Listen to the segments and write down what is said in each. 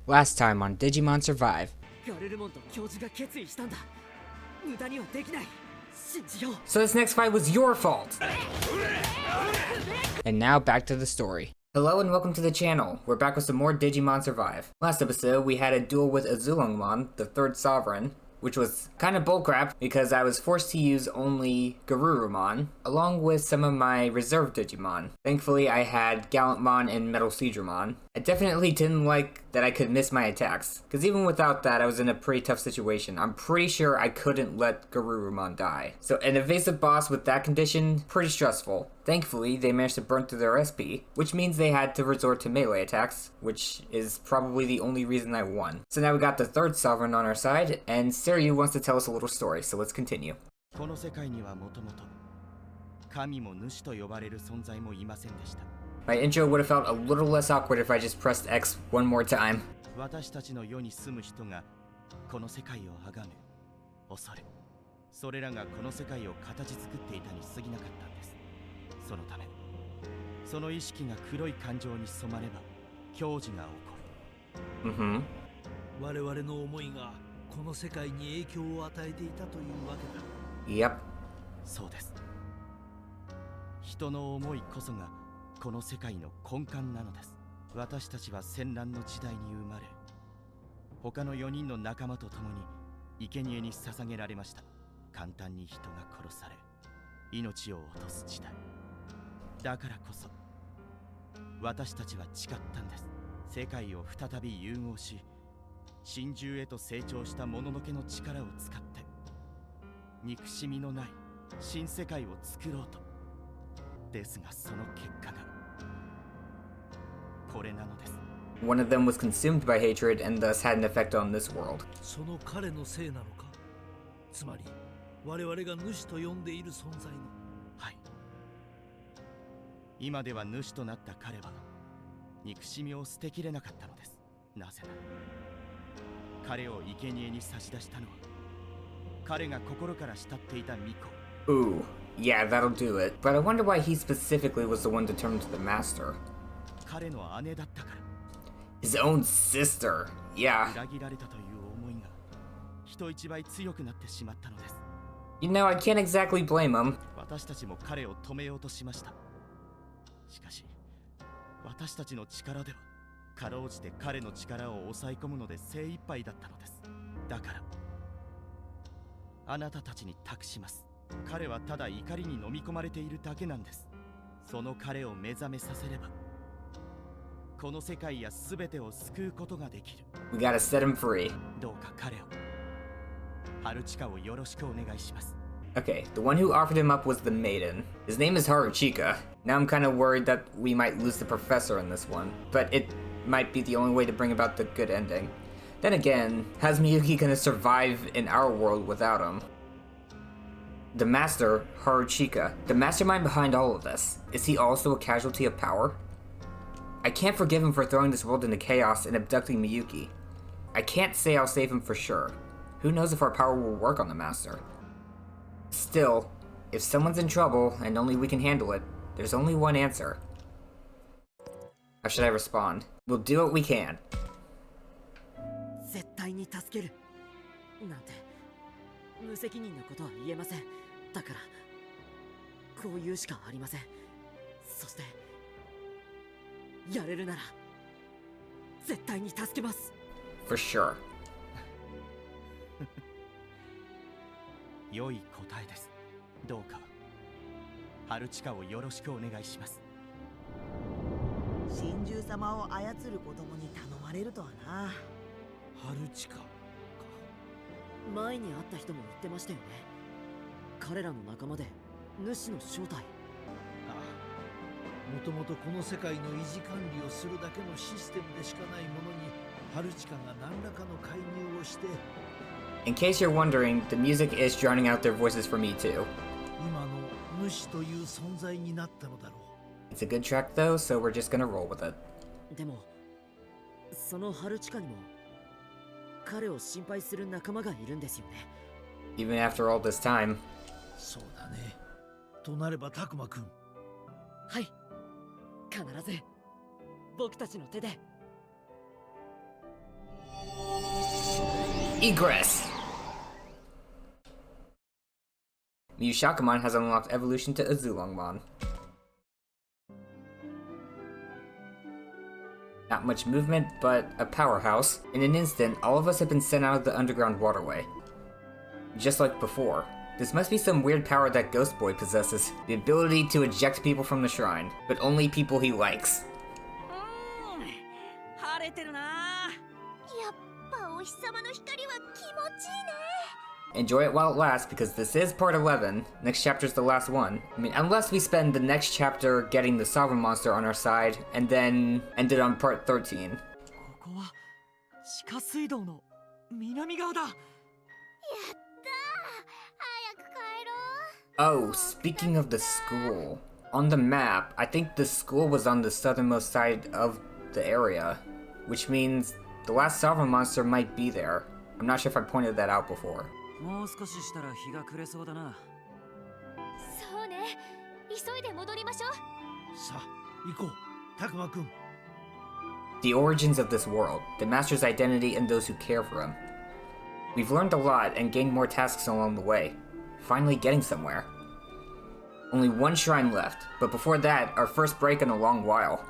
Last time on Digimon Survive. So this next fight was your fault! And now back to the story. Hello and welcome to the channel. We're back with some more Digimon Survive. Last episode, we had a duel with Azulongmon, the third sovereign, which was kind of bullcrap because I was forced to use only Garurumon, along with some of my reserve Digimon. Thankfully, I had Gallantmon and Metal Siegramon. I definitely didn't like that I could miss my attacks, because even without that, I was in a pretty tough situation. I'm pretty sure I couldn't let Garurumon die. So an evasive boss with that condition, pretty stressful. Thankfully, they managed to burn through their SP, which means they had to resort to melee attacks, which is probably the only reason I won. So now we got the third sovereign on our side, and Seryu wants to tell us a little story, so let's continue. My intro would have felt a little less awkward if I just pressed X one more time. Yep. 人の思いこそがこの世界の根幹なのです。私たちは戦乱の時代に生まれ、他の4人の仲間と共に生贄に捧げられました。簡単に人が殺され、命を落とす時代。だからこそ、私たちは誓ったんです。世界を再び融合し、真珠へと成長したもののけの力を使って、憎しみのない新世界を作ろうと。ですがその結果がこれなのです。 One of them was consumed by hatred and thus had an effect on this world. その彼のせいなのか。つまり我々が主と呼んでいる存在の。はい。今では主となった彼は憎しみを捨てきれなかったのです。なぜなら彼を生贄に差し出したのは彼が心から慕っていた巫女。 Ooh, yeah, that'll do it. But I wonder why he specifically was the one to turn to the master. 彼の姉だったから。 His own sister, yeah. 裏切られたという思いが人一倍強くなってしまったのです。 You know, I can't exactly blame him. 私たちも彼を止めようとしました。しかし私たちの力ではかろうじて彼の力を抑え込むので精一杯だったのです。だからあなたたちに託します。彼はただ怒りに飲み込まれているだけなんです。その彼を目覚めさせればこの世界や全てを救うことができる。 We gotta set him free. どうか彼をハルチカをよろしくお願いします。 Okay, the one who offered him up was the maiden. His name is Haruchika. Now I'm kind of worried that we might lose the professor in this one, but it might be the only way to bring about the good ending. Then again, how's Miyuki gonna survive in our world without him? The master, Haruchika, the mastermind behind all of this, is he also a casualty of power? I can't forgive him for throwing this world into chaos and abducting Miyuki. I can't say I'll save him for sure. Who knows if our power will work on the master? Still, if someone's in trouble and only we can handle it, there's only one answer. How should I respond? We'll do what we can. 絶対に助けるなんて無責任なことは言えません。だからこう言うしかありません。そしてやれるなら絶対に助けます。 For sure. 良い答えです。どうかハルチカをよろしくお願いします。真珠様を操る子供に頼まれるとはな。ハルチカか。前に会った人も言ってましたよね。彼らの仲間で主の正体。ああ、もともとこの世界の維持管理をするだけのシステムでしかないものにハルチカが何らかの介入をして。 In case you're wondering, the music is drowning out their voices for me too. 今の主という存在になったのだろう。 It's a good track though, so we're just gonna roll with it. でもそのハルチカにも彼を心配する仲間がいるんですよね。 Even after all this time. そうだね。となればタクマくん。はい。必ず僕たちの手で Egress! Shakamon has unlocked evolution to Azulongmon. Not much movement, but a powerhouse. In an instant, all of us have been sent out of the underground waterway. Just like before. This must be some weird power that Ghost Boy possesses. The ability to eject people from the shrine, but only people he likes. Enjoy it while it lasts, because this is part 11. Next chapter's the last one. I mean, unless we spend the next chapter getting the Sovereign Monster on our side, and then end it on part 13. Oh, speaking of the school. On the map, I think the school was on the southernmost side of the area, which means the last Sovereign Monster might be there. I'm not sure if I pointed that out before. The origins of this world, the Master's identity, and those who care for him. We've learned a lot and gained more tasks along the way. Finally getting somewhere. Only one shrine left, but before that, our first break in a long while.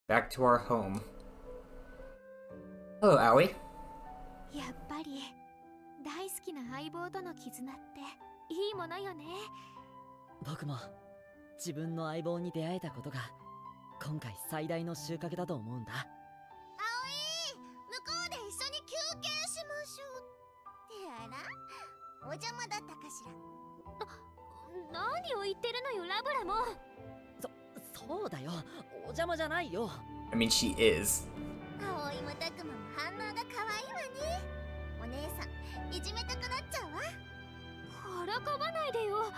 Back to our home. Hello, Aoi. やっぱり大好きな相棒との絆っていいものよね。僕も自分の相棒に出会えたことが今回最大の収穫だと思うんだ。葵、向こうで一緒に休憩しましょう。ってあら、お邪魔だったかしら。何を言ってるのよ、ラブラも。そうだよ、お邪魔じゃないよ。I mean, she is. 葵もタクマも反応が可愛いわね。お姉さん、いじめたくなっちゃうわ。からかわないでよ。もう。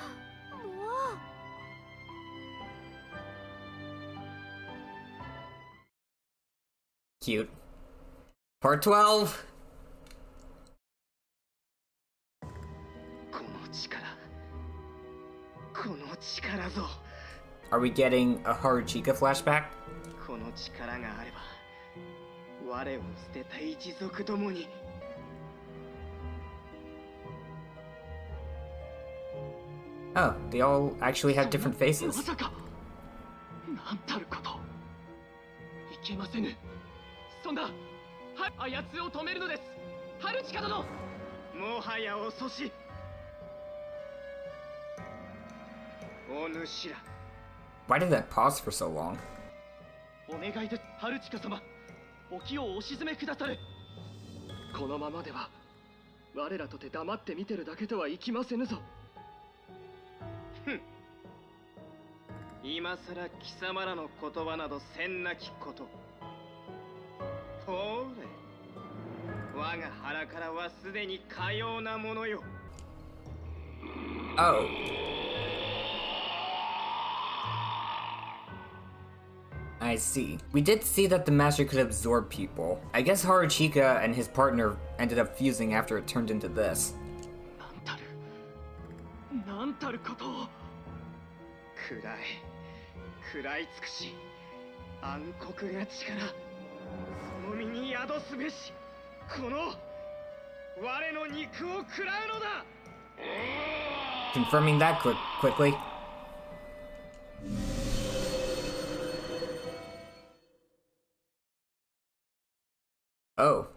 Cute. Part 12! Are we getting a Haruchika flashback? Oh, they all actually have different faces. Why did that pause for so long? お願いです、ハルチカ様。お気をお沈めくださる。このままでは我らとて黙って見てるだけとはいきませぬぞ。ふん。今さら貴様らの言葉などせんなきこと。ほれ、我が腹からはすでにかようなものよ。Oh. I see. We did see that the Master could absorb people. I guess Haruchika and his partner ended up fusing after it turned into this. なんたることを。食らい尽くし、暗黒が力、その身に宿すべし、この我の肉を食らうのだ。Confirming that quickly. Oh.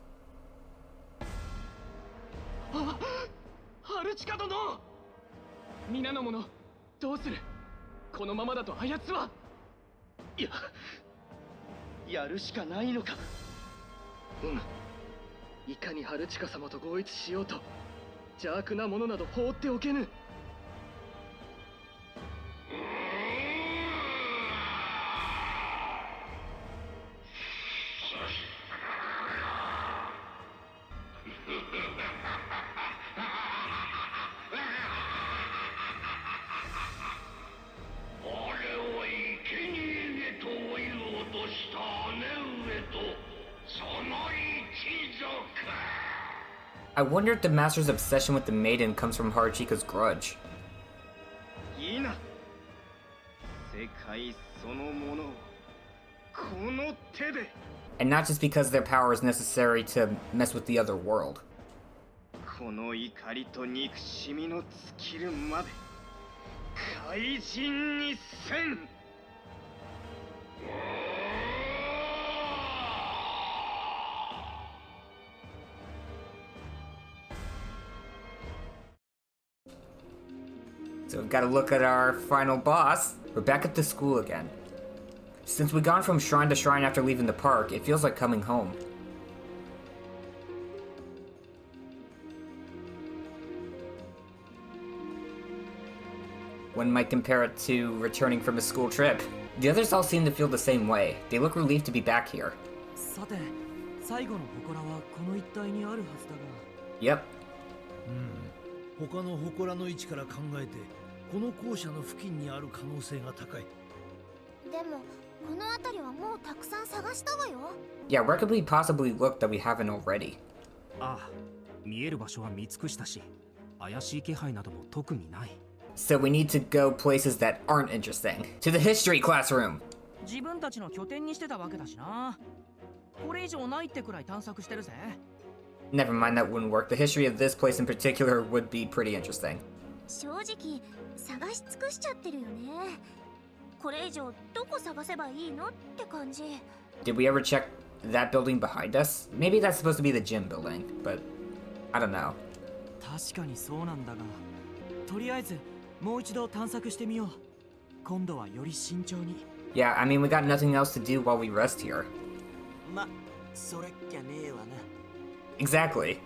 ハルチカ殿、皆の者どうする。このままだとあやつは。やるしかないのか。いかにハルチカ様と合一しようと邪悪なものなど放っておけぬ。I wonder if the Master's obsession with the maiden comes from Haruchika's grudge. いいな。世界そのものをこの手で And not just because their power is necessary to mess with the other world. この怒りと憎しみの尽きるまで怪人にせん。So we've got to look at our final boss. We're back at the school again. Since we've gone from shrine to shrine after leaving the park, it feels like coming home. One might compare it to returning from a school trip. The others all seem to feel the same way. They look relieved to be back here. さて、最後の祠はこの一帯にあるはずだが。Yep. 他の祠の位置から考えてこの校舎の付近にある可能性が高い。でもこの辺りはもうたくさん探したわよ。 Yeah, where could we possibly look that we haven't already? ああ、見える場所は見尽くしたし、怪しい気配なども特にない。So we need to go places that aren't interesting. To the history classroom! 自分たちの拠点にしてたわけだしな。これ以上ないってくらい探索してるぜ。Never mind, that wouldn't work. The history of this place in particular would be pretty interesting. 正直探し尽くしちゃってるよね。これ以上どこ探せばいいのって感じ。 Did we ever check that building behind us? Maybe that's supposed to be the gym building, but I don't know. 確かにそうなんだが、とりあえずもう一度探索してみよう。今度はより慎重に。Yeah, I mean, we got nothing else to do while we rest here. ま、それっきゃねえわな。Exactly.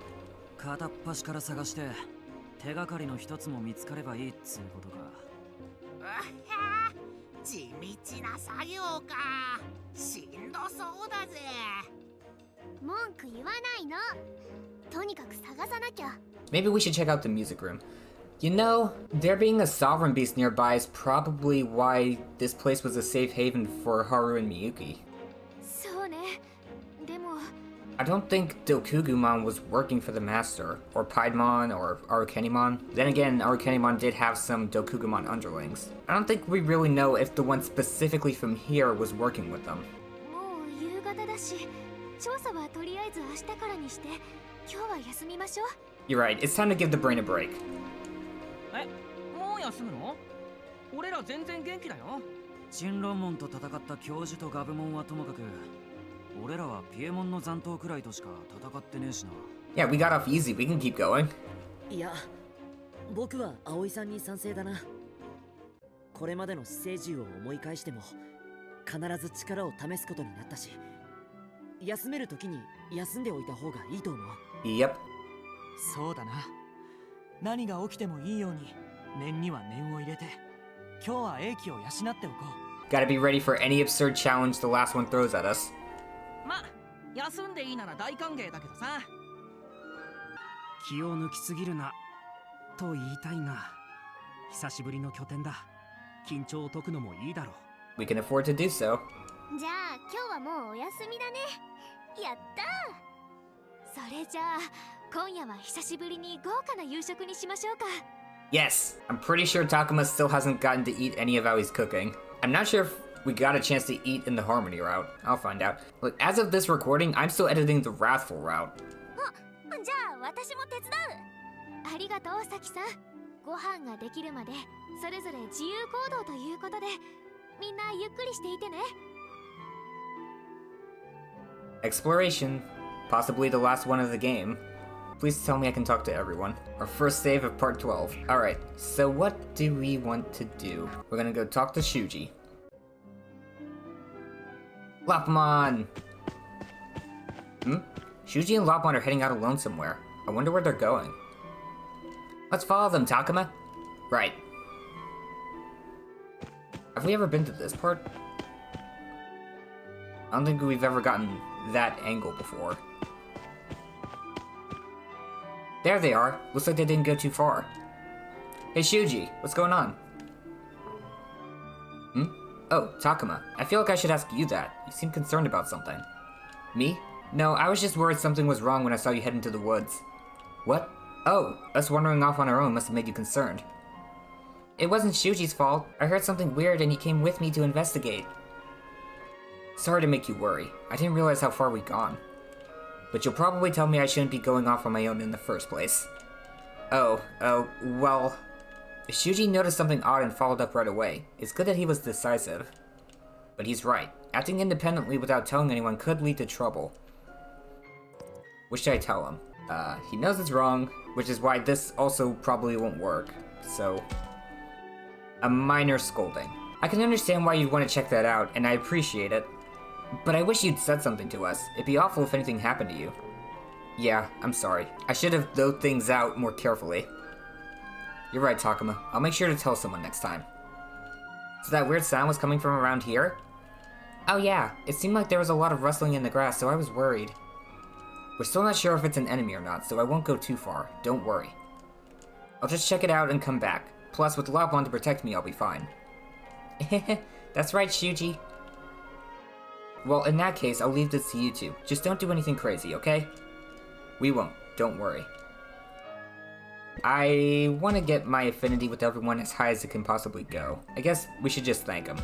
片っ端から探して手がかりの一つも見つかればいいっつうことか。地道な作業か。しんどそうだぜ。文句言わないの。とにかく探さなきゃ。 Maybe we should check out the music room. You know, there being a sovereign beast nearby is probably why this place was a safe haven for Haru and Miyuki. そうね。でも I don't think Dokugumon was working for the master, or Piedmon, or Arukenimon. Then again, Arukenimon did have some Dokugumon underlings. I don't think we really know if the one specifically from here was working with them. もう夕方だし、調査はとりあえず明日からにして、今日は休みましょう。 You're right, it's time to give the brain a break. え、もう休むの？俺ら全然元気だよ。陳論門と戦った教授とガブモンはともかく、俺らはピエモンの残党くらいとしか戦ってねえしな。Yeah, we got off easy, we can keep going. いや、僕は葵さんに賛成だな。これまでの死生獣を思い返しても、必ず力を試すことになったし、休める時に休んでおいた方がいいと思う。Yep. そうだな。何が起きてもいいように念には念を入れて、今日は英気を養っておこう。Gotta be ready for any absurd challenge the last one throws at us. ま、休んでいいなら大歓迎だけどさ。気を抜きすぎるなと言いたいが、久しぶりの拠点だ。緊張を解くのもいいだろう。 We can afford to do so. じゃあ今日はもうお休みだね。やったー。それじゃあ今夜は久しぶりに豪華な夕食にしましょうか。 Yes, I'm pretty sure Takuma still hasn't gotten to eat any of Aoi's cooking. I'm not sure if we got a chance to eat in the Harmony route. I'll find out. Look, as of this recording, I'm still editing the Wrathful route. あ、じゃあ私も手伝う。ありがとう、サキさん。ご飯ができるまでそれぞれ自由行動ということで、みんなゆっくりしていてね。 Exploration. Possibly the last one of the game. Please tell me I can talk to everyone. Our first save of part 12. Alright, so what do we want to do? We're gonna go talk to Shuji. Lopamon! Shuji and Lopamon are heading out alone somewhere. I wonder where they're going. Let's follow them, Takuma. Right. Have we ever been to this part? I don't think we've ever gotten that angle before. There they are. Looks like they didn't go too far. Hey Shuji, what's going on? Oh, Takuma. I feel like I should ask you that. You seem concerned about something. Me? No, I was just worried something was wrong when I saw you head into the woods. What? Oh, us wandering off on our own must have made you concerned. It wasn't Shuji's fault. I heard something weird and he came with me to investigate. Sorry to make you worry. I didn't realize how far we'd gone. But you'll probably tell me I shouldn't be going off on my own in the first place. Oh, well... Shuji noticed something odd and followed up right away. It's good that he was decisive. But he's right. Acting independently without telling anyone could lead to trouble. What should I tell him? He knows it's wrong, which is why this also probably won't work. So... a minor scolding. I can understand why you'd want to check that out, and I appreciate it. But I wish you'd said something to us. It'd be awful if anything happened to you. Yeah, I'm sorry. I should have thought things out more carefully. You're right, Takuma. I'll make sure to tell someone next time. So that weird sound was coming from around here? Oh yeah, it seemed like there was a lot of rustling in the grass, so I was worried. We're still not sure if it's an enemy or not, so I won't go too far. Don't worry. I'll just check it out and come back. Plus, with Lopon to protect me, I'll be fine. That's right, Shuji. Well, in that case, I'll leave this to you two. Just don't do anything crazy, okay? We won't. Don't worry. I want to get my affinity with everyone as high as it can possibly go. I guess we should just thank him.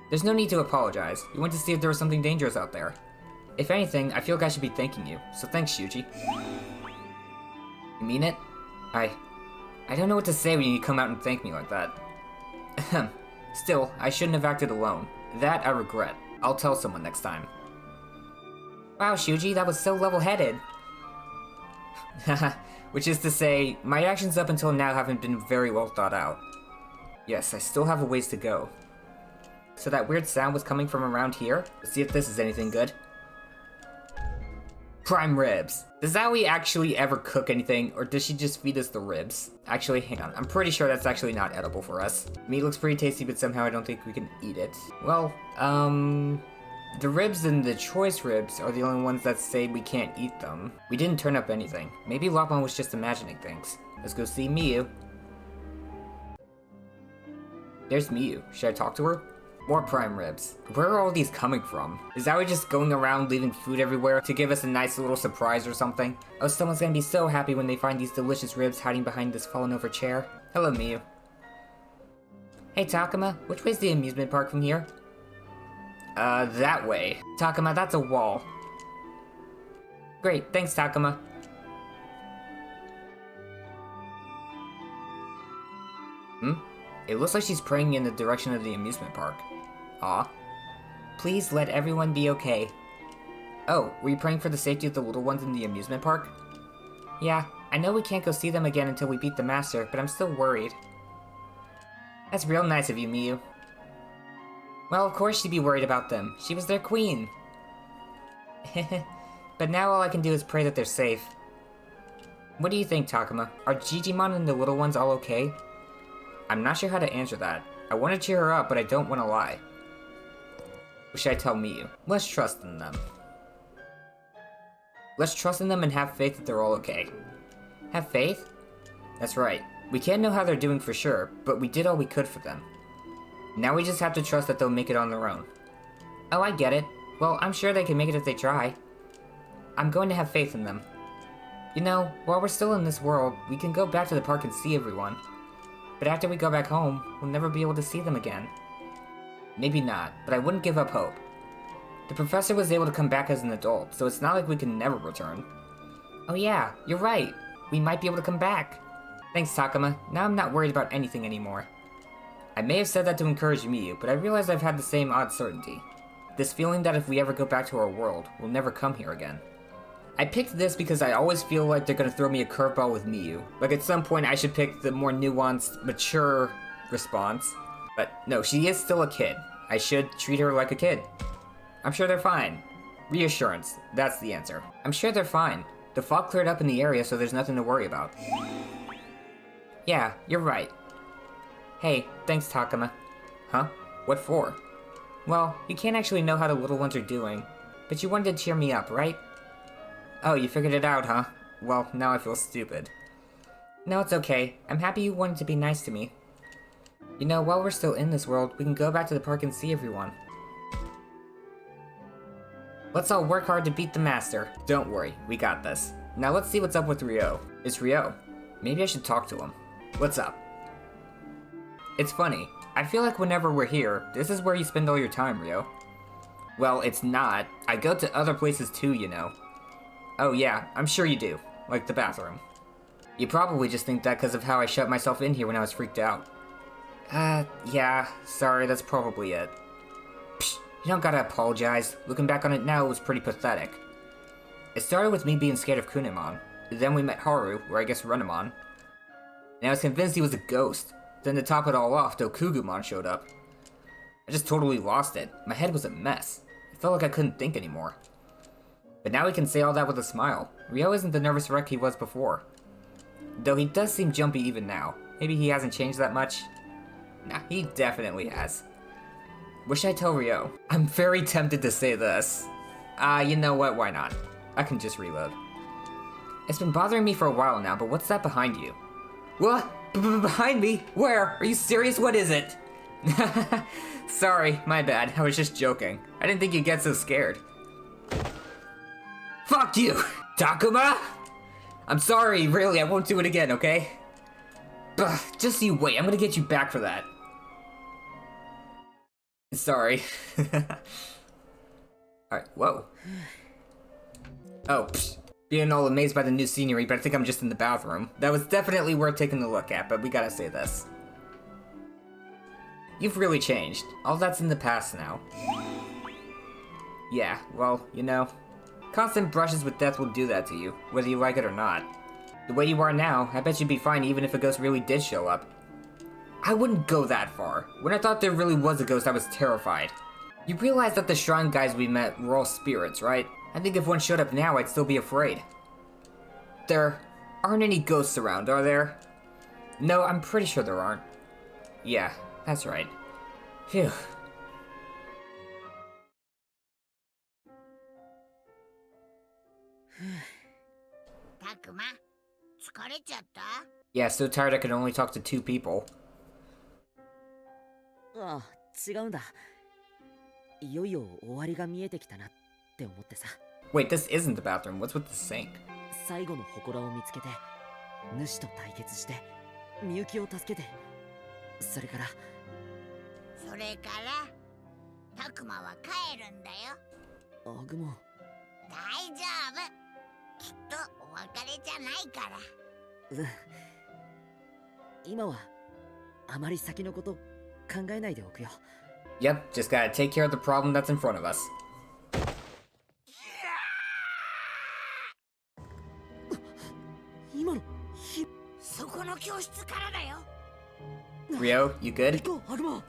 There's no need to apologize. We went to see if there was something dangerous out there. If anything, I feel like I should be thanking you. So thanks, Shuji. You mean it? I don't know what to say when you come out and thank me like that. Still, I shouldn't have acted alone. That I regret. I'll tell someone next time. Wow, Shuji, that was so level-headed. Which is to say, my actions up until now haven't been very well thought out. Yes, I still have a ways to go. So that weird sound was coming from around here? Let's see if this is anything good. Prime ribs. Does Aoi actually ever cook anything, or does she just feed us the ribs? Actually, hang on. I'm pretty sure that's actually not edible for us. Meat looks pretty tasty, but somehow I don't think we can eat it. Well, the ribs and the choice ribs are the only ones that say we can't eat them. We didn't turn up anything. Maybe Lopon was just imagining things. Let's go see Miyu. There's Miyu. Should I talk to her? More prime ribs. Where are all these coming from? Is Aoi just going around leaving food everywhere to give us a nice little surprise or something? Oh, someone's gonna be so happy when they find these delicious ribs hiding behind this fallen over chair. Hello, Miyu. Hey, Takuma. Which way's the amusement park from here? That way. Takuma, that's a wall. Great, thanks, Takuma. It looks like she's praying in the direction of the amusement park. Aw. Please let everyone be okay. Oh, were you praying for the safety of the little ones in the amusement park? Yeah, I know we can't go see them again until we beat the master, but I'm still worried. That's real nice of you, Miyu. Well, of course she'd be worried about them. She was their queen. But now all I can do is pray that they're safe. What do you think, Takuma? Are Digimon and the little ones all okay? I'm not sure how to answer that. I want to cheer her up, but I don't want to lie. What should I tell Miyu? Let's trust in them. Let's trust in them and have faith that they're all okay. Have faith? That's right. We can't know how they're doing for sure, but we did all we could for them. Now we just have to trust that they'll make it on their own. Oh, I get it. Well, I'm sure they can make it if they try. I'm going to have faith in them. You know, while we're still in this world, we can go back to the park and see everyone. But after we go back home, we'll never be able to see them again. Maybe not, but I wouldn't give up hope. The professor was able to come back as an adult, so it's not like we can never return. Oh yeah, you're right. We might be able to come back. Thanks, Takuma. Now I'm not worried about anything anymore. I may have said that to encourage Miyu, but I realize I've had the same odd certainty. This feeling that if we ever go back to our world, we'll never come here again. I picked this because I always feel like they're gonna throw me a curveball with Miyu. Like at some point I should pick the more nuanced, mature response. But no, she is still a kid. I should treat her like a kid. I'm sure they're fine. Reassurance, that's the answer. I'm sure they're fine. The fog cleared up in the area, so there's nothing to worry about. Yeah, you're right. Hey, thanks, Takuma. Huh? What for? Well, you can't actually know how the little ones are doing, but you wanted to cheer me up, right? Oh, you figured it out, huh? Well, now I feel stupid. No, it's okay. I'm happy you wanted to be nice to me. You know, while we're still in this world, we can go back to the park and see everyone. Let's all work hard to beat the master. Don't worry, we got this. Now let's see what's up with Ryo. It's Ryo. Maybe I should talk to him. What's up? It's funny. I feel like whenever we're here, this is where you spend all your time, Ryo. Well, it's not. I go to other places too, you know. Oh yeah, I'm sure you do. Like the bathroom. You probably just think that because of how I shut myself in here when I was freaked out. Yeah, sorry, that's probably it. Psh, you don't gotta apologize. Looking back on it now, it was pretty pathetic. It started with me being scared of Kunemon. Then we met Haru, or I guess Renamon. And I was convinced he was a ghost. Then to top it all off, Dokugumon showed up. I just totally lost it. My head was a mess. It felt like I couldn't think anymore. But now he can say all that with a smile. Ryo isn't the nervous wreck he was before. Though he does seem jumpy even now. Maybe he hasn't changed that much? Nah, he definitely has. Wish I'd tell Ryo. I'm very tempted to say this. You know what, why not? I can just reload. It's been bothering me for a while now, but what's that behind you? What? Behind me? Where? Are you serious? What is it? Sorry, my bad. I was just joking. I didn't think you'd get so scared. Fuck you! Takuma? I'm sorry, really, I won't do it again, okay? Just you wait, I'm gonna get you back for that. Sorry. Alright, whoa. Oh, psh. Being all amazed by the new scenery, but I think I'm just in the bathroom. That was definitely worth taking a look at, but we gotta say this. You've really changed. All that's in the past now. Yeah, well, you know, constant brushes with death will do that to you, whether you like it or not. The way you are now, I bet you'd be fine even if a ghost really did show up. I wouldn't go that far. When I thought there really was a ghost, I was terrified. You realize that the shrine guys we met were all spirits, right? I think if one showed up now, I'd still be afraid. There aren't any ghosts around, are there? No, I'm pretty sure there aren't. Yeah, that's right. Phew. Takuma, 疲れちゃった? Yeah, so tired I could only talk to 2 people. ああ、違うんだ。いよいよ終わりが見えてきたなって思ってさ。Wait, this isn't the bathroom. What's with the sink? 最後の祠を見つけて、主と対決して、みゆきを助けて、それから。それから、タクマは帰るんだよ。アグモン。大丈夫。きっとお別れじゃないから。今はあまり先のこと考えないでおくよ。Yep, just gotta take care of the problem that's in front of us. 今のそこの教室からだよ。Ryo, you good? 行こう、アグモン。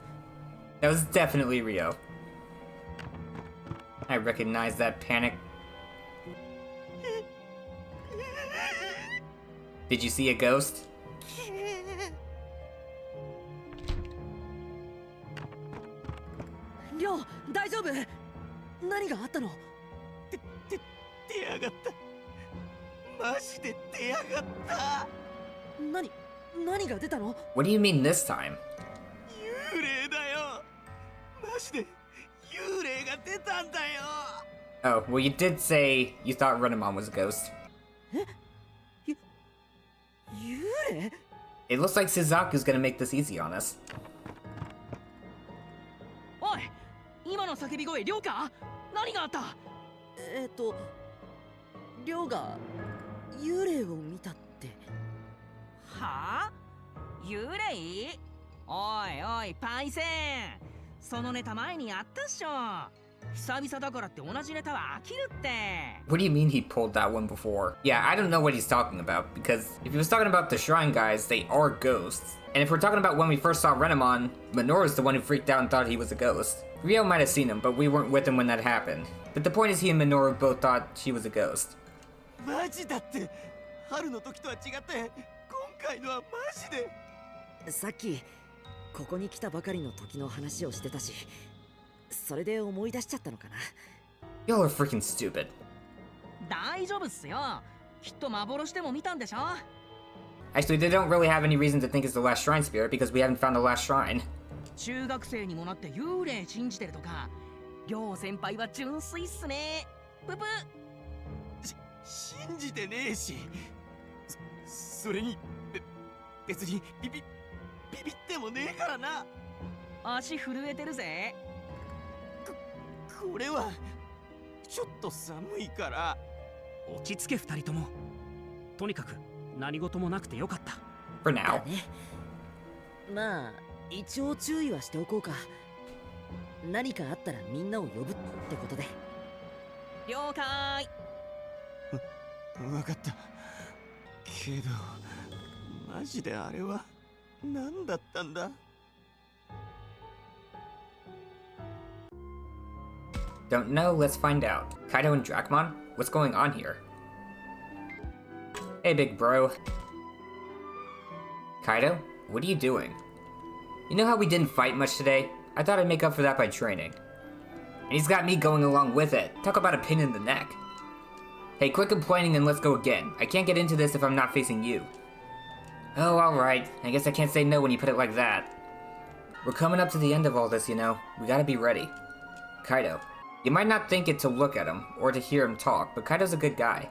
That was definitely Ryo. I recognize that panic. Did you see a ghost? りょう、大丈夫？何があったの？出やがった。マジで出やがった。何が出たの？ What do you mean this time? 幽霊だよ。マジで幽霊が出たんだよ。Oh, well you did say you thought Renamon was a ghost. 幽霊？ It looks like Suzaku's gonna make this easy on us. おい、今の叫び声、りょうか？何があった？りょうが幽霊を見たって。はあ？幽霊？おいおい、パイセン。そのネタ前にあったっしょ。久々だからって同じネタは飽きるって。What do you mean he pulled that one before? Yeah, I don't know what he's talking about, because if he was talking about the shrine guys, they are ghosts. And if we're talking about when we first saw Renamon, Minoru's the one who freaked out and thought he was a ghost. Ryo might have seen him, but we weren't with him when that happened. But the point is he and Minoru both thought she was a ghost. マジだって。春の時とは違って今回のはマジで。さっきここに来たばかりの時の話をしてたし、それで思い出しちゃったのかな。 Y'all are freaking stupid. 大丈夫っすよ。きっと幻でも見たんでしょ。 Actually, they don't really have any reason to think it's the last shrine spirit because we haven't found the last shrine. 中学生にもなって幽霊信じてるとか、りょう先輩は純粋っすね。ププ。信じてねえし。それに別にビビってもねえからな。足震えてるぜ。これはちょっと寒いから。落ち着け二人とも。とにかく何事もなくてよかった。For now. だね。まあ一応注意はしておこうか。何かあったらみんなを呼ぶってことで。了解。わかった。けどマジであれは何だったんだ。Don't know, let's find out. Kaido and Dracmon? What's going on here? Hey, big bro. Kaido, what are you doing? You know how we didn't fight much today? I thought I'd make up for that by training. And he's got me going along with it. Talk about a pin in the neck. Hey, quit complaining and let's go again. I can't get into this if I'm not facing you. Oh, alright. I guess I can't say no when you put it like that. We're coming up to the end of all this, you know. We gotta be ready. Kaido. You might not think it to look at him, or to hear him talk, but Kaido's a good guy.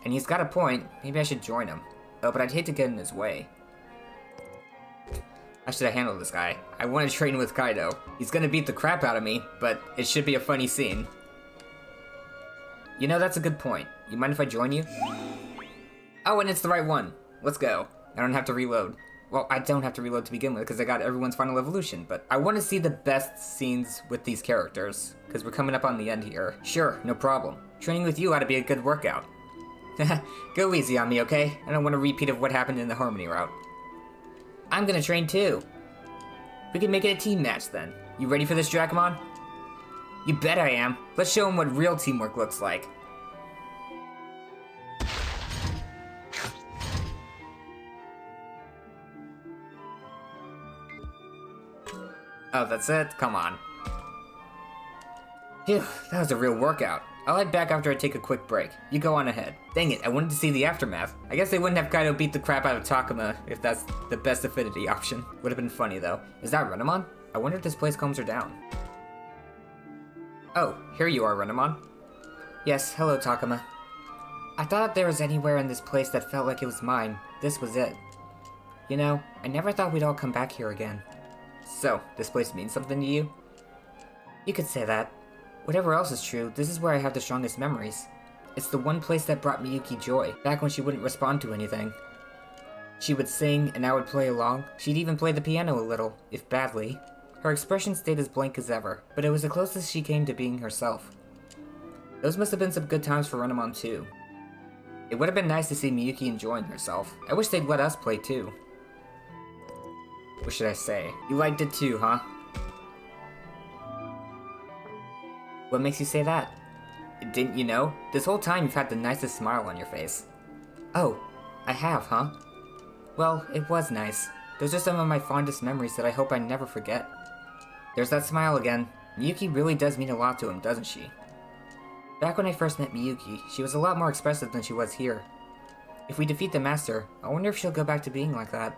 And he's got a point, maybe I should join him. Oh, but I'd hate to get in his way. How should I handle this guy? I want to train with Kaido. He's gonna beat the crap out of me, but it should be a funny scene. You know, that's a good point. You mind if I join you? Oh, and it's the right one. Let's go. I don't have to reload. Well, I don't have to reload to begin with because I got everyone's final evolution, but I want to see the best scenes with these characters, because we're coming up on the end here. Sure, no problem. Training with you ought to be a good workout. Go easy on me, okay? I don't want a repeat of what happened in the Harmony route. I'm gonna train too. We can make it a team match then. You ready for this, Dracmon? You bet I am. Let's show him what real teamwork looks like. Oh, that's it? Come on. Phew, that was a real workout. I'll head back after I take a quick break. You go on ahead. Dang it, I wanted to see the aftermath. I guess they wouldn't have Kaido beat the crap out of Takuma if that's the best affinity option. Would have been funny though. Is that Renamon? I wonder if this place calms her down. Oh, here you are, Renamon. Yes, hello, Takuma. I thought if there was anywhere in this place that felt like it was mine, this was it. You know, I never thought we'd all come back here again. So, this place means something to you? You could say that. Whatever else is true, this is where I have the strongest memories. It's the one place that brought Miyuki joy, back when she wouldn't respond to anything. She would sing, and I would play along. She'd even play the piano a little, if badly. Her expression stayed as blank as ever, but it was the closest she came to being herself. Those must have been some good times for Renamon too. It would have been nice to see Miyuki enjoying herself. I wish they'd let us play too. What should I say? You liked it too, huh? What makes you say that? Didn't you know? This whole time you've had the nicest smile on your face. Oh, I have, huh? Well, it was nice. Those are some of my fondest memories that I hope I never forget. There's that smile again. Miyuki really does mean a lot to him, doesn't she? Back when I first met Miyuki, she was a lot more expressive than she was here. If we defeat the Master, I wonder if she'll go back to being like that.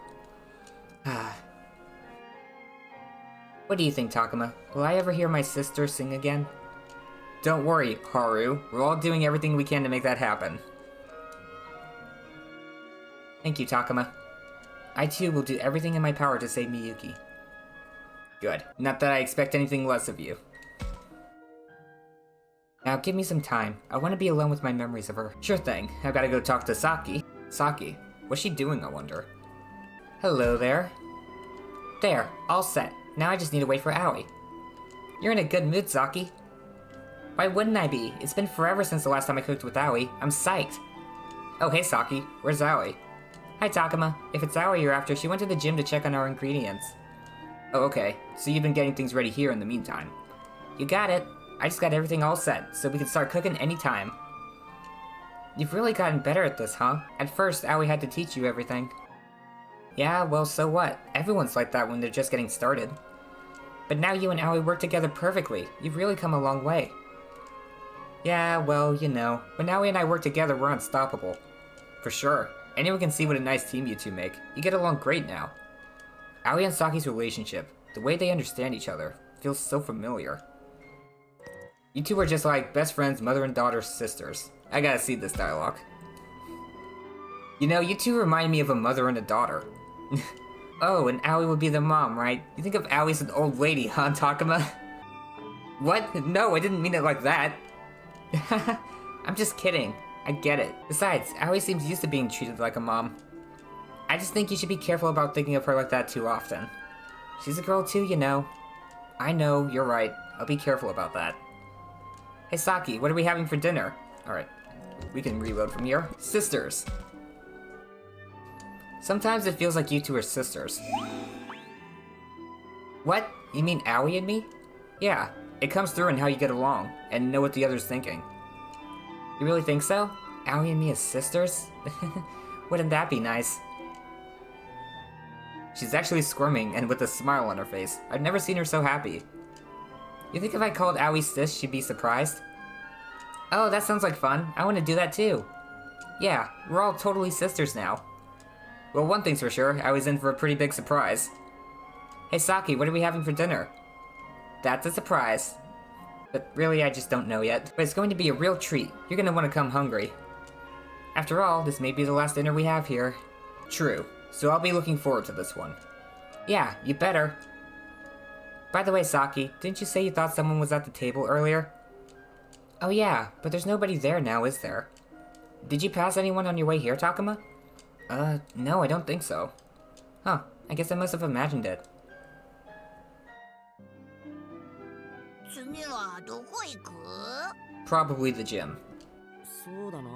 What do you think, Takuma? Will I ever hear my sister sing again? Don't worry, Haru. We're all doing everything we can to make that happen. Thank you, Takuma. I too will do everything in my power to save Miyuki. Good. Not that I expect anything less of you. Now give me some time. I want to be alone with my memories of her. Sure thing. I've got to go talk to Saki. Saki? What's she doing, I wonder? Hello there. There. All set. Now I just need to wait for Aoi. You're in a good mood, Saki. Why wouldn't I be? It's been forever since the last time I cooked with Aoi. I'm psyched. Oh, hey Saki. Where's Aoi? Hi, Takuma. If it's Aoi you're after, she went to the gym to check on our ingredients. Oh, okay. So you've been getting things ready here in the meantime. You got it. I just got everything all set, so we can start cooking anytime. You've really gotten better at this, huh? At first, Aoi had to teach you everything. Yeah, well, so what? Everyone's like that when they're just getting started. But now you and Aoi work together perfectly. You've really come a long way. Yeah, well, you know, when Aoi and I work together, we're unstoppable. For sure. Anyone can see what a nice team you two make. You get along great now. Aoi and Saki's relationship, the way they understand each other, feels so familiar. You two are just like best friends, mother and daughter, sisters. I gotta see this dialogue. You know, you two remind me of a mother and a daughter. Oh, and Aoi would be the mom, right? You think of Aoi as an old lady, huh, Takuma? What? No, I didn't mean it like that. I'm just kidding. I get it. Besides, Aoi seems used to being treated like a mom. I just think you should be careful about thinking of her like that too often. She's a girl too, you know. I know, you're right. I'll be careful about that. Hey Saki, what are we having for dinner? Alright, we can reload from here. Sisters. Sometimes it feels like you two are sisters. What? You mean Aoi and me? Yeah, it comes through in how you get along, and know what the other's thinking. You really think so? Aoi and me as sisters? Wouldn't that be nice? She's actually squirming and with a smile on her face. I've never seen her so happy. You think if I called Aoi sis, she'd be surprised? Oh, that sounds like fun. I want to do that too. Yeah, we're all totally sisters now. Well, one thing's for sure, I was in for a pretty big surprise. Hey Saki, what are we having for dinner? That's a surprise. But really, I just don't know yet. But it's going to be a real treat. You're gonna want to come hungry. After all, this may be the last dinner we have here. True. So I'll be looking forward to this one. Yeah, you better. By the way, Saki, didn't you say you thought someone was at the table earlier? Oh yeah, but there's nobody there now, is there? Did you pass anyone on your way here, Takuma? No, I don't think so. Huh, I guess I must have imagined it. 次はどこ行く？ Probably the gym. そうだな。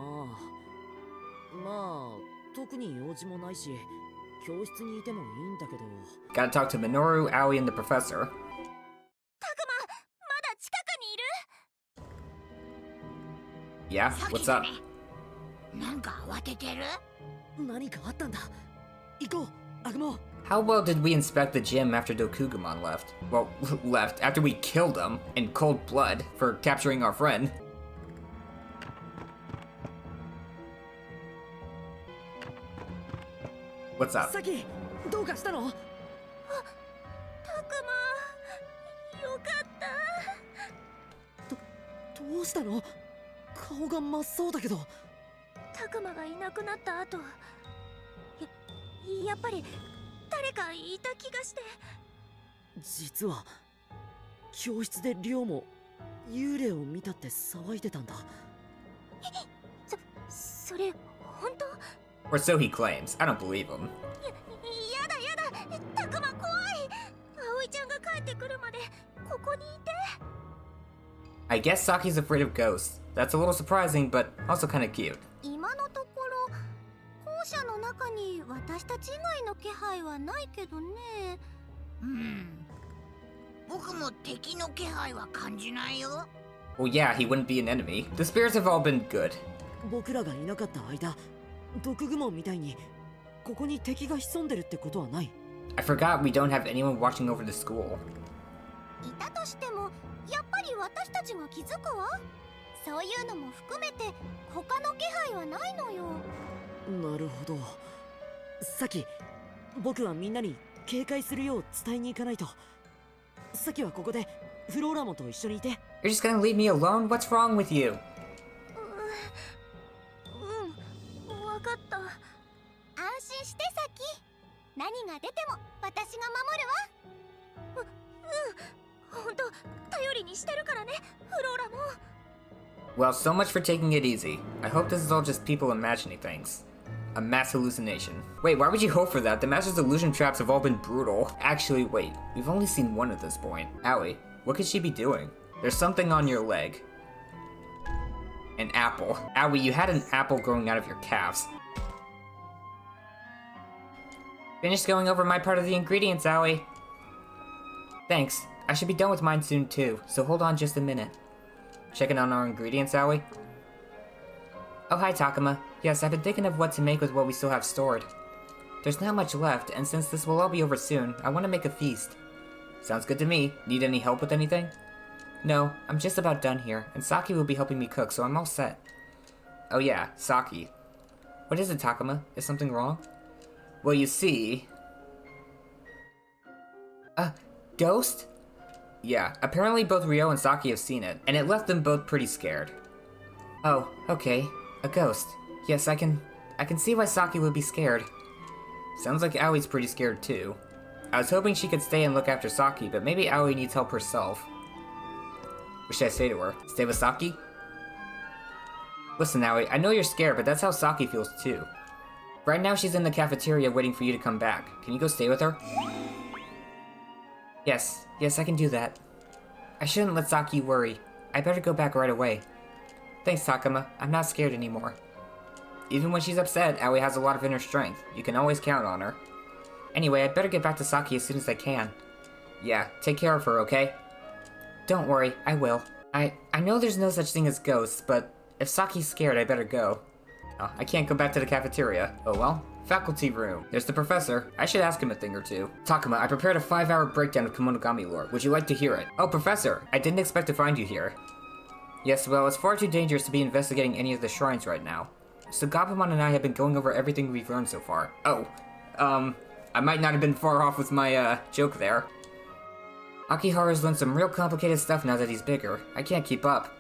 まあ、特に用事もないし、教室にいてもいいんだけど。Gotta talk to Minoru, Aoi, and the professor. タクマ、まだ近くにいる？ Yeah, what's up? なんか慌ててる？何かあったんだ。行こう、アグモ。How well did we inspect the gym after Dokugumon left? Well, left after we killed him in cold blood for capturing our friend. What's up? Saki, どうかしたの？タクマ、よかった。どうしたの？顔が真っ青だけど。タクマがいなくなった後、やっぱり誰かいた気がして。実は教室でリオも幽霊を見たって騒いでたんだ。それ本当？ Or so he claims. I don't believe him. やだやだ、タクマ怖い。葵ちゃんが帰ってくるまでここにいて。I guess Saki's afraid of ghosts. That's a little surprising, but also kind of cute. 今のところ校舎の中に私たち以外の気配はないけどね。僕も敵の気配は感じないよ。Well, yeah, he wouldn't be an enemy. The spirits have all been good. 僕らがいなかった間、毒蜘蛛みたいにここに敵が潜んでるってことはない。I forgot we don't have anyone watching over the school. いたとしてもやっぱり私たちが気づくわ。そういうのも含めて他の気配はないのよ。なるほど。さっき僕はみんなに警戒するよう伝えに行かないと。さっきはここでフローラモと一緒にいて。You're just gonna leave me alone? What's wrong with you? わかった。安心してサキ。何が出ても私が守るわ。本当頼りにしてるからね、フローラモ。Well, so much for taking it easy. I hope this is all just people imagining things. A mass hallucination. Wait, why would you hope for that? The Master's illusion traps have all been brutal. Actually, wait. We've only seen one at this point. Aoi, what could she be doing? There's something on your leg. An apple. Aoi, you had an apple growing out of your calves. Finished going over my part of the ingredients, Aoi. Thanks. I should be done with mine soon too, so hold on just a minute. Checking on our ingredients, Aoi? Oh, hi, Takuma. Yes, I've been thinking of what to make with what we still have stored. There's not much left, and since this will all be over soon, I want to make a feast. Sounds good to me. Need any help with anything? No, I'm just about done here, and Saki will be helping me cook, so I'm all set. Oh yeah, Saki. What is it, Takuma? Is something wrong? Well, you see... Ghost? Yeah, apparently both Ryo and Saki have seen it, and it left them both pretty scared. Oh, okay. A ghost. Yes, I can see why Saki would be scared. Sounds like Aoi's pretty scared too. I was hoping she could stay and look after Saki, but maybe Aoi needs help herself. What should I say to her? Stay with Saki? Listen, Aoi, I know you're scared, but that's how Saki feels too. Right now she's in the cafeteria waiting for you to come back. Can you go stay with her? Yes, I can do that. I shouldn't let Saki worry. I better go back right away. Thanks, Takuma. I'm not scared anymore. Even when she's upset, Aoi has a lot of inner strength. You can always count on her. Anyway, I'd better get back to Saki as soon as I can. Yeah, take care of her, okay? Don't worry, I will. I know there's no such thing as ghosts, but if Saki's scared, I better go. Oh, I can't go back to the cafeteria. Oh well. Faculty room. There's the professor. I should ask him a thing or two. Takuma, I prepared a 5-hour breakdown of Kemonogami lore. Would you like to hear it? Oh, Professor! I didn't expect to find you here. Yes, well, it's far too dangerous to be investigating any of the shrines right now. So Gabumon and I have been going over everything we've learned so far. Oh, I might not have been far off with my, joke there. Akiharu's learned some real complicated stuff now that he's bigger. I can't keep up.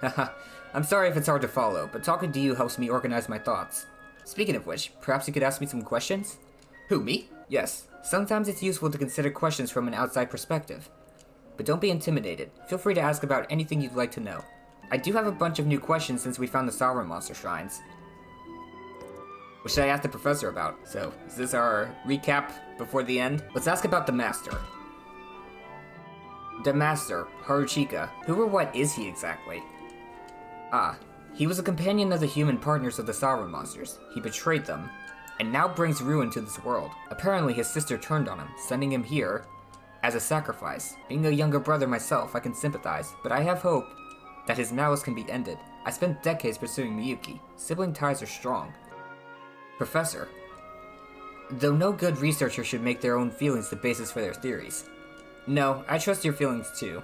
Haha, I'm sorry if it's hard to follow, but talking to you helps me organize my thoughts. Speaking of which, perhaps you could ask me some questions? Who, me? Yes. Sometimes it's useful to consider questions from an outside perspective. But don't be intimidated. Feel free to ask about anything you'd like to know. I do have a bunch of new questions since we found the Sovereign Monster Shrines. What should I ask the professor about? So, is this our recap before the end? Let's ask about the Master. The Master, Haruchika. Who or what is he exactly? Ah, he was a companion of the human partners of the Sovereign Monsters. He betrayed them, and now brings ruin to this world. Apparently his sister turned on him, sending him here as a sacrifice. Being a younger brother myself, I can sympathize, but I have hope that his malice can be ended. I spent decades pursuing Miyuki. Sibling ties are strong. Professor. Though no good researcher should make their own feelings the basis for their theories. No, I trust your feelings too.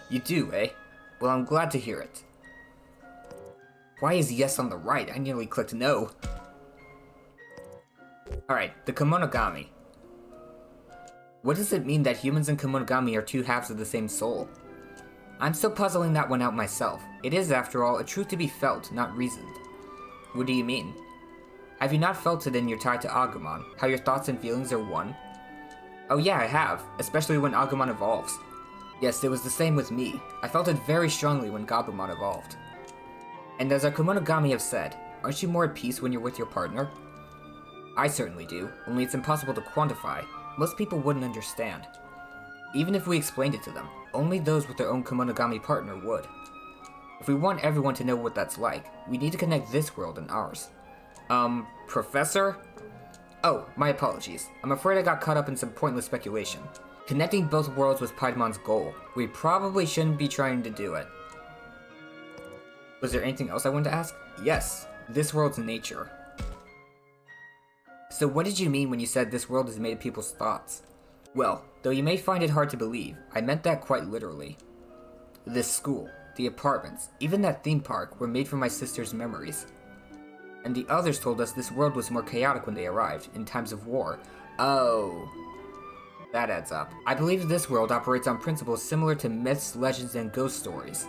You do, eh? Well, I'm glad to hear it. Why is yes on the right? I nearly clicked no. Alright, the Kemonogami. What does it mean that humans and Kemonogami are two halves of the same soul? I'm still puzzling that one out myself. It is, after all, a truth to be felt, not reasoned. What do you mean? Have you not felt it in your tie to Agumon, how your thoughts and feelings are one? Oh yeah, I have, especially when Agumon evolves. Yes, it was the same with me. I felt it very strongly when Gabumon evolved. And as our Kemonogami have said, aren't you more at peace when you're with your partner? I certainly do, only it's impossible to quantify. Most people wouldn't understand. Even if we explained it to them, only those with their own Kemonogami partner would. If we want everyone to know what that's like, we need to connect this world and ours. Professor? Oh, my apologies. I'm afraid I got caught up in some pointless speculation. Connecting both worlds was Paidemon's goal. We probably shouldn't be trying to do it. Was there anything else I wanted to ask? Yes, this world's nature. So what did you mean when you said this world is made of people's thoughts? Well, though you may find it hard to believe, I meant that quite literally. This school, the apartments, even that theme park were made from my sister's memories. And the others told us this world was more chaotic when they arrived, in times of war. Oh. That adds up. I believe this world operates on principles similar to myths, legends, and ghost stories.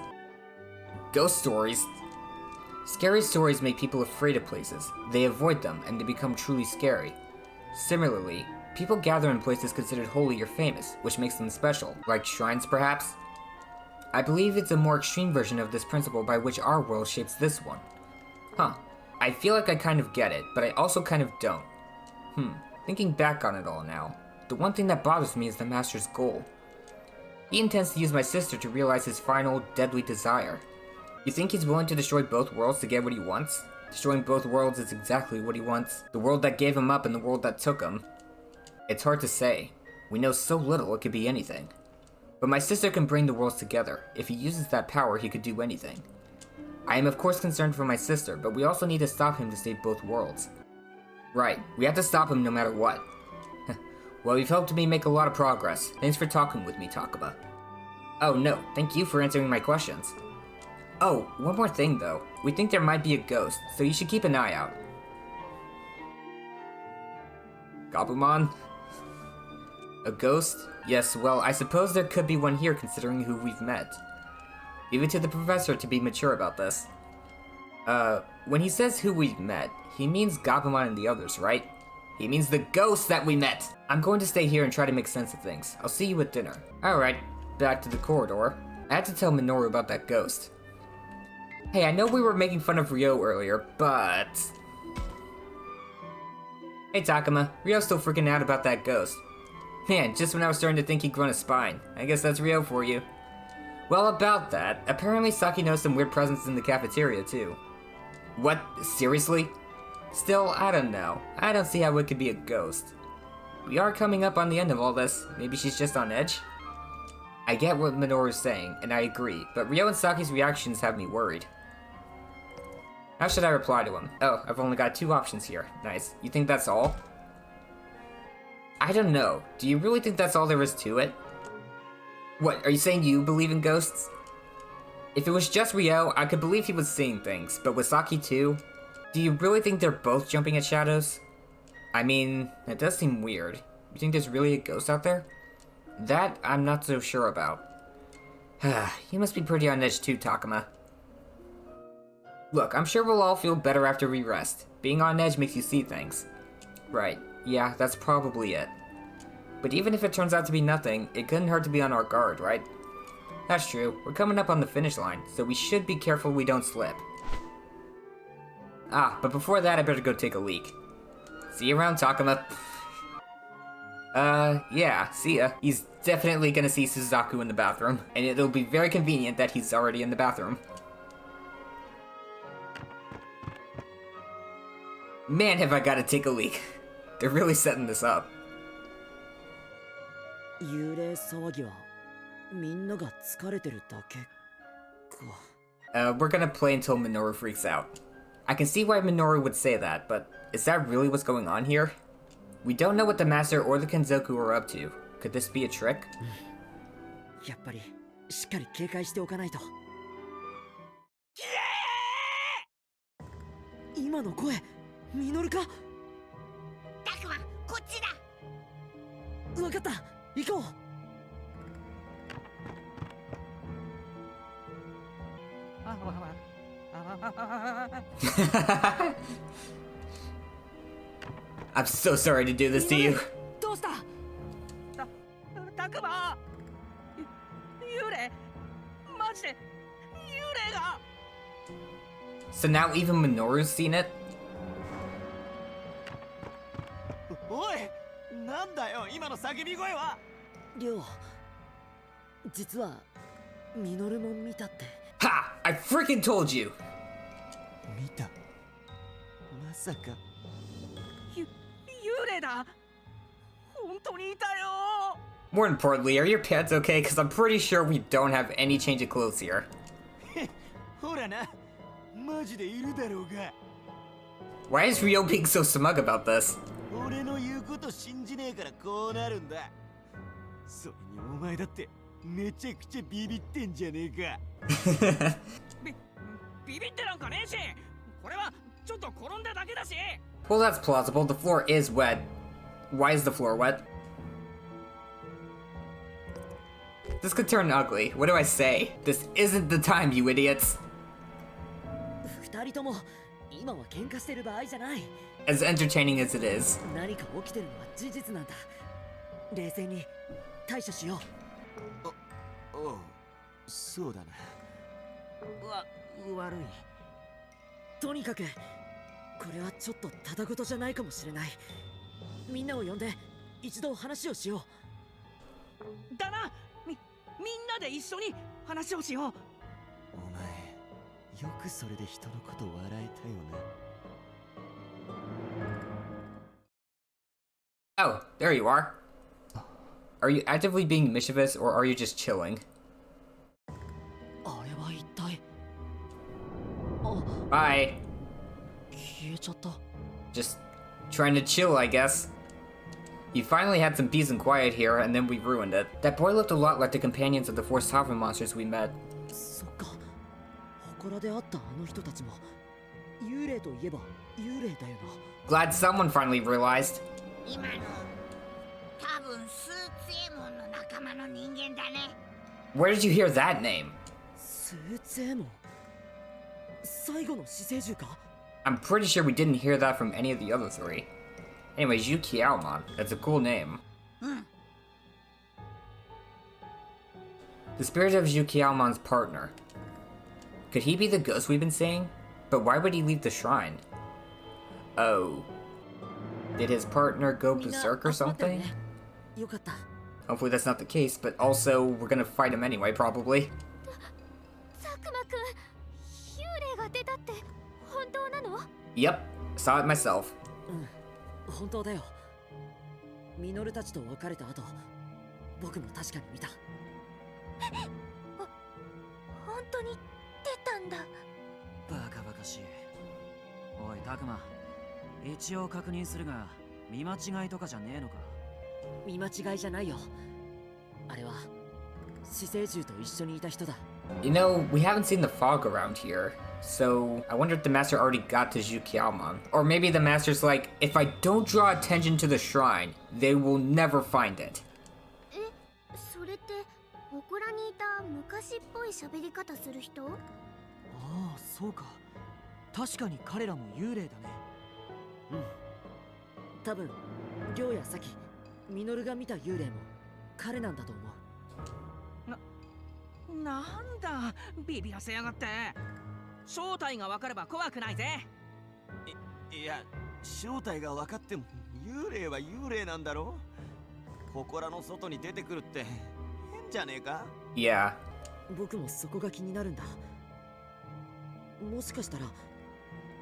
Ghost stories? Scary stories make people afraid of places. They avoid them, and they become truly scary. Similarly, people gather in places considered holy or famous, which makes them special, like shrines perhaps? I believe it's a more extreme version of this principle by which our world shapes this one. Huh. I feel like I kind of get it, but I also kind of don't. Thinking back on it all now, the one thing that bothers me is the Master's goal. He intends to use my sister to realize his final, deadly desire. You think he's willing to destroy both worlds to get what he wants? Destroying both worlds is exactly what he wants. The world that gave him up and the world that took him. It's hard to say. We know so little, it could be anything. But my sister can bring the worlds together. If he uses that power, he could do anything. I am of course concerned for my sister, but we also need to stop him to save both worlds. Right, we have to stop him no matter what. Well, you've helped me make a lot of progress. Thanks for talking with me, Takuma. Oh no, thank you for answering my questions. Oh, one more thing though. We think there might be a ghost, so you should keep an eye out. Gabumon? A ghost? Yes, well, I suppose there could be one here considering who we've met. Leave it to the professor to be mature about this. When he says who we've met, he means Gabumon and the others, right? He means the ghosts that we met! I'm going to stay here and try to make sense of things. I'll see you at dinner. Alright, back to the corridor. I had to tell Minoru about that ghost. Hey, I know we were making fun of Ryo earlier, but... Hey Takuma, Ryo's still freaking out about that ghost. Man, just when I was starting to think he'd grown a spine. I guess that's Ryo for you. Well, about that, apparently Saki knows some weird presence in the cafeteria too. What? Seriously? Still, I don't know. I don't see how it could be a ghost. We are coming up on the end of all this. Maybe she's just on edge? I get what Minoru's saying, and I agree, but Ryo and Saki's reactions have me worried. How should I reply to him? Oh, I've only got 2 options here. Nice. You think that's all? I don't know. Do you really think that's all there is to it? What, are you saying you believe in ghosts? If it was just Ryo, I could believe he was seeing things, but with Saki too? Do you really think they're both jumping at shadows? I mean, it does seem weird. You think there's really a ghost out there? That, I'm not so sure about. You must be pretty on edge too, Takuma. Look, I'm sure we'll all feel better after we rest. Being on edge makes you see things. Right, yeah, that's probably it. But even if it turns out to be nothing, it couldn't hurt to be on our guard, right? That's true, we're coming up on the finish line, so we should be careful we don't slip. Ah, but before that I better go take a leak. See you around, Takuma. Yeah, see ya. He's definitely gonna see Suzaku in the bathroom, and it'll be very convenient that he's already in the bathroom. Man, have I gotta take a leak. They're really setting this up. We're gonna play until Minoru freaks out. I can see why Minoru would say that, but is that really what's going on here? We don't know what the Master or the Kenzoku are up to. Could this be a trick? やっぱりしっかり警戒しておかないと。今の声、ミノルか？タクマ、こっちだ。わかった、行こう。I'm so sorry to do this to you. どうした？タクマ、幽霊、マジで幽霊が。So now even Minoru's seen it? おい、なんだよ今の叫び声は。りょう、実はミノルも見たって。Ha! I freaking told you! 見た。まさか。幽霊だ。本当にいたよ。More importantly, are your pants okay? Because I'm pretty sure we don't have any change of clothes here. ほらな、マジでいるだろうが。Why is Ryo being so smug about this? 俺の言うこと信じねえからこうなるんだ。それにお前だってめちゃくちゃビビってんじゃねえか。ビビってなんかねえし、これはちょっと転んだだけだし。Well, that's plausible. The floor is wet. Why is the floor wet? This could turn ugly. What do I say? This isn't the time, you idiots. 二人とも今は喧嘩してる場合じゃない。As entertaining as it is. 何か起きてるのは事実なんだ。冷静に対処しよう。おう、そうだな。悪い。とにかくこれはちょっとただごとじゃないかもしれない。みんなを呼んで一度話をしよう。だな。みんなで一緒に話をしよう。お前よくそれで人のこと笑えたよな。Oh, there you are. Are you actively being mischievous or are you just chilling? あれは一体。Bye. 消えちゃった。Just trying to chill, I guess. You finally had some peace and quiet here, and then we ruined it. That boy looked a lot like the companions of the 4 sovereign monsters we met. そっか。祠で会ったあの人たちも幽霊といえば幽霊だよな。Glad someone finally realized. 今の多分スーツエモンの仲間の人間だね。 Where did you hear that name? スーツエモン。最後の死生獣か? I'm pretty sure we didn't hear that from any of the other three. Anyways, Yukiaomon. That's a cool name. The spirit of Yukiaomon's partner. Could he be the ghost we've been seeing? But why would he leave the shrine? Oh. Did his partner go berserk or something? Hopefully that's not the case, but also, we're gonna fight him anyway, probably. Yep, saw it myself. 本当だよ。ミノルたちと別れた後、僕も確かに見た。本当に出たんだ。バカバカしい。おい、タクマ。一応確認するが、見間違いとかじゃねえのか？見間違いじゃないよ。あれは死生獣と一緒にいた人だ。You know, we haven't seen the fog around here, so I wonder if the master already got to Yukiaomon. Or maybe the master's like, if I don't draw attention to the shrine, they will never find it. それって祠にいた昔っぽい喋り方する人？ああ、そうか。確かに彼らも幽霊だね。うん。多分、りょうやサキ、ミノルが見た幽霊も彼なんだと思う。なんだ、ビビらせやがって。正体が分かれば怖くないぜ。いや、正体が分かっても幽霊は幽霊なんだろ。祠の外に出てくるって変じゃねえか？ Yeah. 僕もそこが気になるんだ。もしかしたら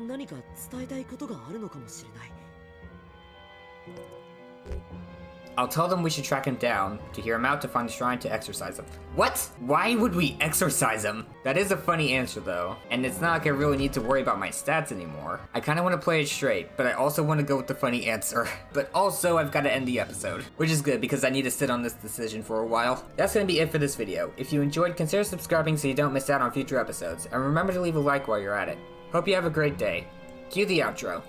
何か伝えたいことがあるのかもしれない。I'll tell them we should track him down, to hear him out, to find the shrine, to exorcise him. What? Why would we exorcise him? That is a funny answer though, and it's not like I really need to worry about my stats anymore. I kinda wanna play it straight, but I also wanna go with the funny answer. But also, I've gotta end the episode, which is good because I need to sit on this decision for a while. That's gonna be it for this video. If you enjoyed, consider subscribing so you don't miss out on future episodes, and remember to leave a like while you're at it. Hope you have a great day. Cue the outro.